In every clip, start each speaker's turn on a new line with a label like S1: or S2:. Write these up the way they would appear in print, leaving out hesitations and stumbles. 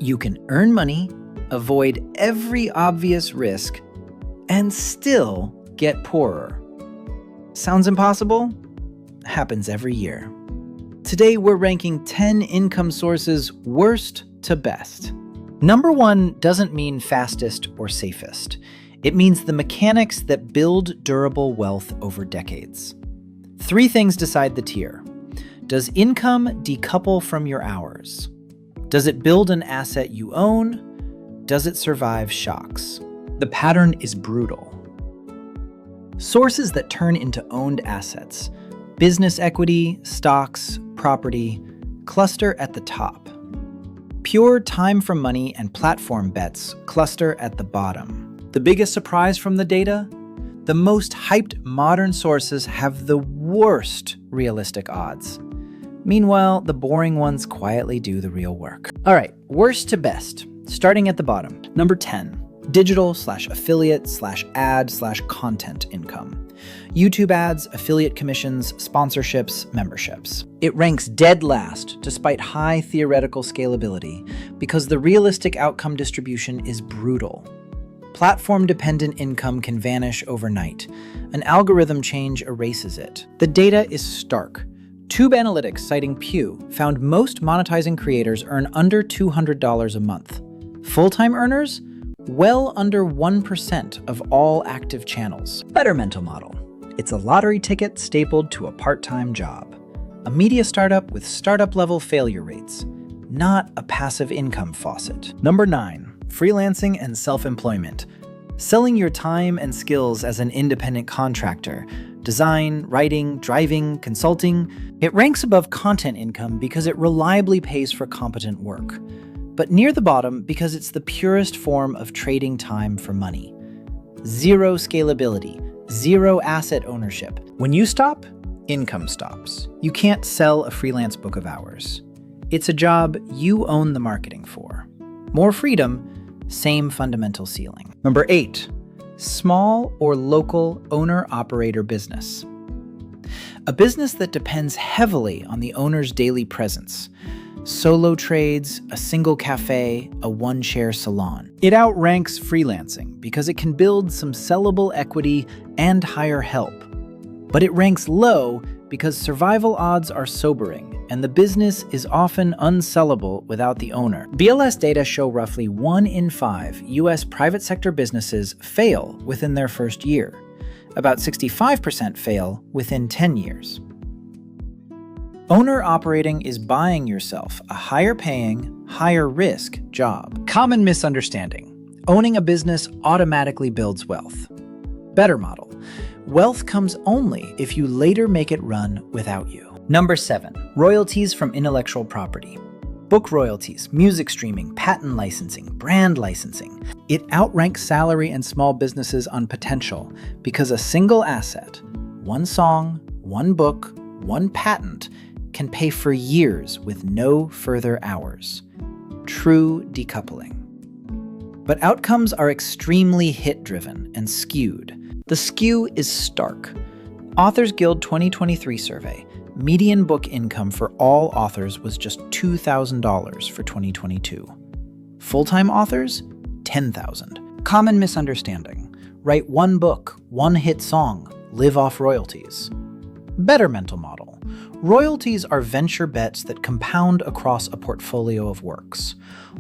S1: you can earn money, avoid every obvious risk, and still get poorer. Sounds impossible? Happens every year. Today, we're ranking 10 income sources worst to best. Number 1 doesn't mean fastest or safest. It means the mechanics that build durable wealth over decades. 3 things decide the tier. Does income decouple from your hours? Does it build an asset you own? Does it survive shocks? The pattern is brutal. Sources that turn into owned assets, business equity, stocks, property, cluster at the top. Pure time for money and platform bets cluster at the bottom. The biggest surprise from the data? The most hyped modern sources have the worst realistic odds. Meanwhile, the boring ones quietly do the real work. All right, worst to best, starting at the bottom. Number 10, digital/affiliate/ad/content income. YouTube ads, affiliate commissions, sponsorships, memberships. It ranks dead last despite high theoretical scalability because the realistic outcome distribution is brutal. Platform-dependent income can vanish overnight. An algorithm change erases it. The data is stark. Tube Analytics, citing Pew, found most monetizing creators earn under $200 a month. Full-time earners? Well under 1% of all active channels. Better mental model. It's a lottery ticket stapled to a part-time job. A media startup with startup-level failure rates. Not a passive income faucet. Number 9, freelancing and self-employment. Selling your time and skills as an independent contractor. Design, writing, driving, consulting. It ranks above content income because it reliably pays for competent work. But near the bottom because it's the purest form of trading time for money. Zero scalability, zero asset ownership. When you stop, income stops. You can't sell a freelance book of hours. It's a job you own the marketing for. More freedom, same fundamental ceiling. Number 8, small or local owner-operator business. A business that depends heavily on the owner's daily presence. Solo trades, a single cafe, a one-chair salon. It outranks freelancing because it can build some sellable equity and hire help. But it ranks low because survival odds are sobering, and the business is often unsellable without the owner. BLS data show roughly 1 in 5 U.S. private sector businesses fail within their first year. About 65% fail within 10 years. Owner operating is buying yourself a higher paying, higher risk job. Common misunderstanding. Owning a business automatically builds wealth. Better model. Wealth comes only if you later make it run without you. Number 7, royalties from intellectual property. Book royalties, music streaming, patent licensing, brand licensing. It outranks salary and small businesses on potential because a single asset, one song, one book, one patent, can pay for years with no further hours. True decoupling. But outcomes are extremely hit-driven and skewed. The skew is stark. Authors Guild 2023 survey, median book income for all authors was just $2,000 for 2022. Full-time authors, $10,000. Common misunderstanding. Write one book, one hit song, live off royalties. Better mental model. Royalties are venture bets that compound across a portfolio of works.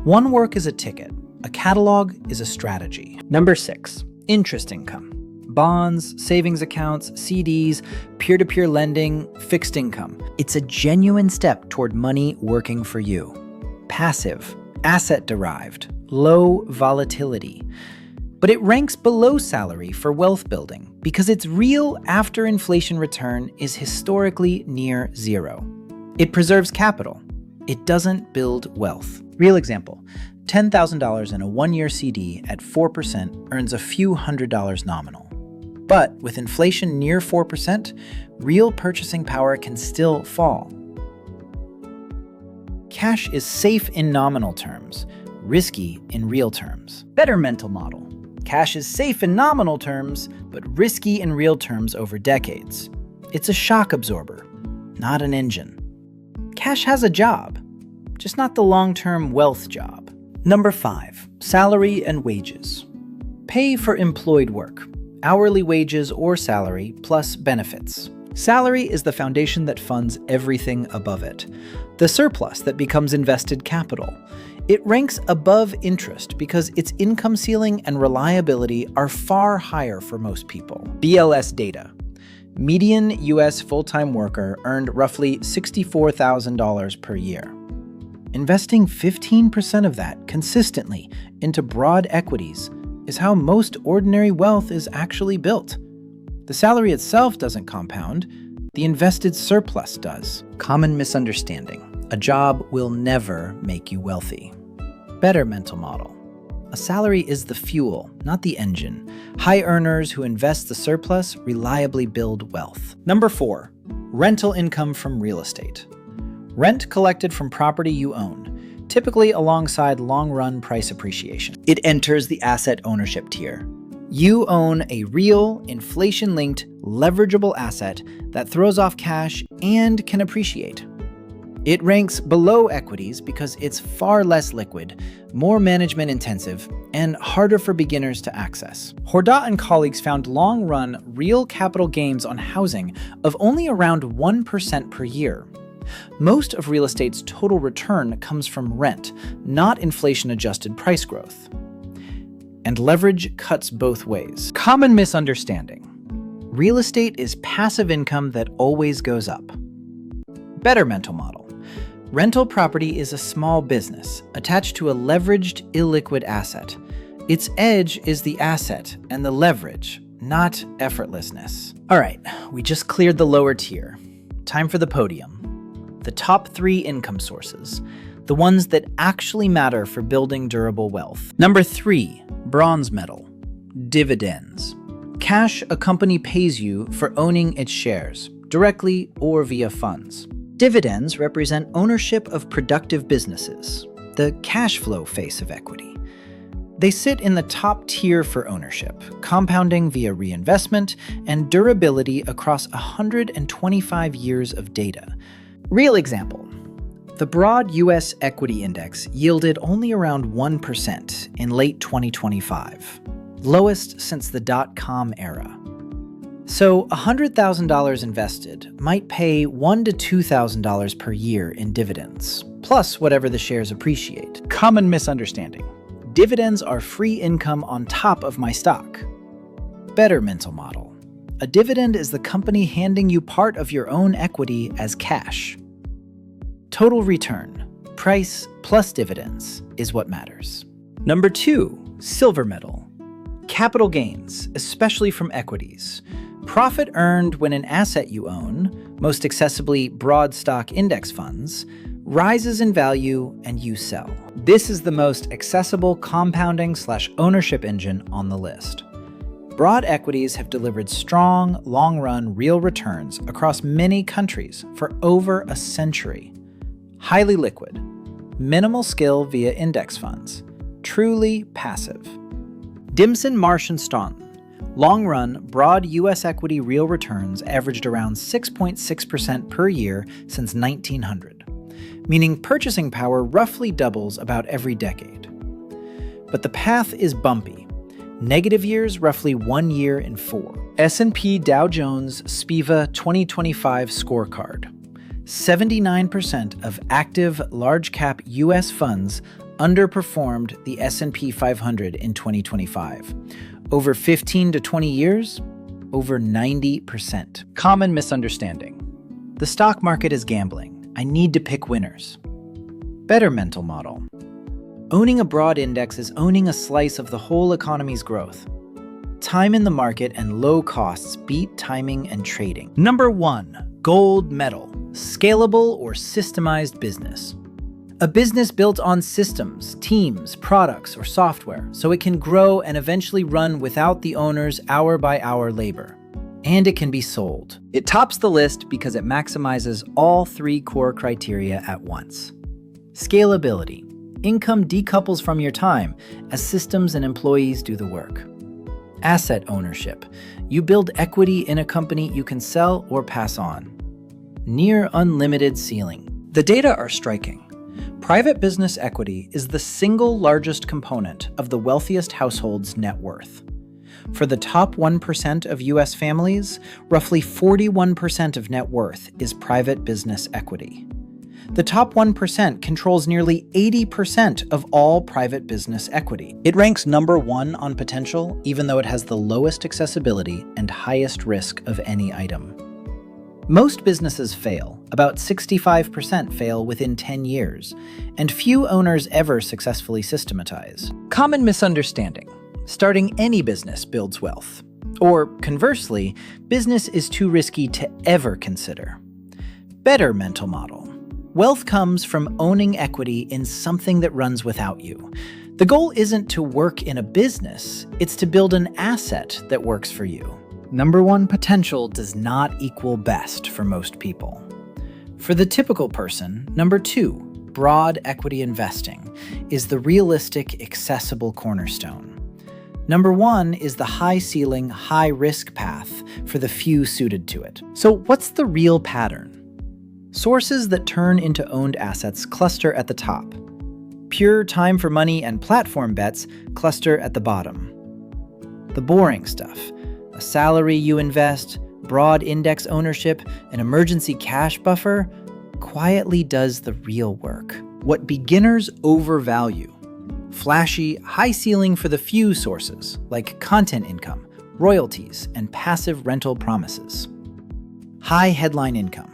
S1: One work is a ticket. A catalog is a strategy. Number 6, interest income. Bonds, savings accounts, CDs, peer-to-peer lending, fixed income. It's a genuine step toward money working for you. Passive, asset-derived, low volatility. But it ranks below salary for wealth building because its real after-inflation return is historically near zero. It preserves capital. It doesn't build wealth. Real example, $10,000 in a one-year CD at 4% earns a few $100s nominal. But with inflation near 4%, real purchasing power can still fall. Cash is safe in nominal terms, risky in real terms. Better mental model. Cash is safe in nominal terms, but risky in real terms over decades. It's a shock absorber, not an engine. Cash has a job, just not the long-term wealth job. Number 5, salary and wages. Pay for employed work, hourly wages or salary, plus benefits. Salary is the foundation that funds everything above it, the surplus that becomes invested capital. It ranks above interest because its income ceiling and reliability are far higher for most people. BLS data. Median U.S. full-time worker earned roughly $64,000 per year. Investing 15% of that consistently into broad equities is how most ordinary wealth is actually built. The salary itself doesn't compound, the invested surplus does. Common misunderstanding. A job will never make you wealthy. Better mental model. A salary is the fuel, not the engine. High earners who invest the surplus reliably build wealth. Number 4, rental income from real estate. Rent collected from property you own, typically alongside long-run price appreciation. It enters the asset ownership tier. You own a real, inflation-linked, leverageable asset that throws off cash and can appreciate. It ranks below equities because it's far less liquid, more management intensive, and harder for beginners to access. Hordat and colleagues found long-run real capital gains on housing of only around 1% per year. Most of real estate's total return comes from rent, not inflation-adjusted price growth. And leverage cuts both ways. Common misunderstanding. Real estate is passive income that always goes up. Better mental model. Rental property is a small business attached to a leveraged, illiquid asset. Its edge is the asset and the leverage, not effortlessness. All right, we just cleared the lower tier. Time for the podium. The top 3 income sources, the ones that actually matter for building durable wealth. Number 3, bronze medal, dividends. Cash a company pays you for owning its shares, directly or via funds. Dividends represent ownership of productive businesses, the cash flow face of equity. They sit in the top tier for ownership, compounding via reinvestment and durability across 125 years of data. Real example. The broad U.S. equity index yielded only around 1% in late 2025, lowest since the dot-com era. So $100,000 invested might pay $1,000 to $2,000 per year in dividends, plus whatever the shares appreciate. Common misunderstanding. Dividends are free income on top of my stock. Better mental model. A dividend is the company handing you part of your own equity as cash. Total return, price plus dividends, is what matters. Number 2, silver medal. Capital gains, especially from equities. Profit earned when an asset you own, most accessibly broad stock index funds, rises in value and you sell. This is the most accessible compounding/ownership engine on the list. Broad equities have delivered strong, long-run real returns across many countries for over a century. Highly liquid, minimal skill via index funds, truly passive. Dimson, Marsh & Staunton. Long-run, broad U.S. equity real returns averaged around 6.6% per year since 1900, meaning purchasing power roughly doubles about every decade. But the path is bumpy. Negative years roughly 1 year in 4. S&P Dow Jones SPIVA 2025 scorecard. 79% of active large-cap U.S. funds underperformed the S&P 500 in 2025. Over 15 to 20 years, over 90%. Common misunderstanding. The stock market is gambling. I need to pick winners. Better mental model. Owning a broad index is owning a slice of the whole economy's growth. Time in the market and low costs beat timing and trading. Number 1, gold medal. Scalable or systemized business. A business built on systems, teams, products, or software, so it can grow and eventually run without the owner's hour-by-hour labor. And it can be sold. It tops the list because it maximizes all 3 core criteria at once. Scalability. Income decouples from your time as systems and employees do the work. Asset ownership. You build equity in a company you can sell or pass on. Near unlimited ceiling. The data are striking. Private business equity is the single largest component of the wealthiest household's net worth. For the top 1% of U.S. families, roughly 41% of net worth is private business equity. The top 1% controls nearly 80% of all private business equity. It ranks number 1 on potential, even though it has the lowest accessibility and highest risk of any item. Most businesses fail. About 65% fail within 10 years, and few owners ever successfully systematize. Common misunderstanding: starting any business builds wealth. Or, conversely, business is too risky to ever consider. Better mental model: wealth comes from owning equity in something that runs without you. The goal isn't to work in a business, it's to build an asset that works for you. Number 1 potential does not equal best for most people. For the typical person, number 2, broad equity investing, is the realistic, accessible cornerstone. Number 1 is the high-ceiling, high-risk path for the few suited to it. So what's the real pattern? Sources that turn into owned assets cluster at the top. Pure time for money and platform bets cluster at the bottom. The boring stuff: a salary you invest, broad index ownership, an emergency cash buffer, quietly does the real work. What beginners overvalue: flashy, high ceiling for the few sources, like content income, royalties, and passive rental promises. High headline income.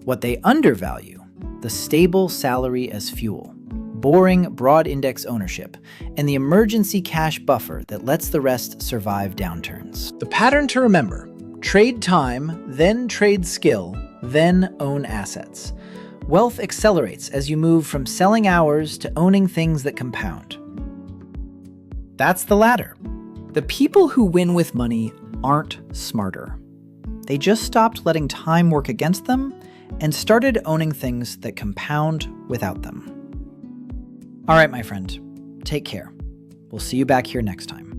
S1: What they undervalue: the stable salary as fuel, boring broad index ownership, and the emergency cash buffer that lets the rest survive downturns. The pattern to remember: trade time, then trade skill, then own assets. Wealth accelerates as you move from selling hours to owning things that compound. That's the ladder. The people who win with money aren't smarter. They just stopped letting time work against them and started owning things that compound without them. All right, my friend, take care. We'll see you back here next time.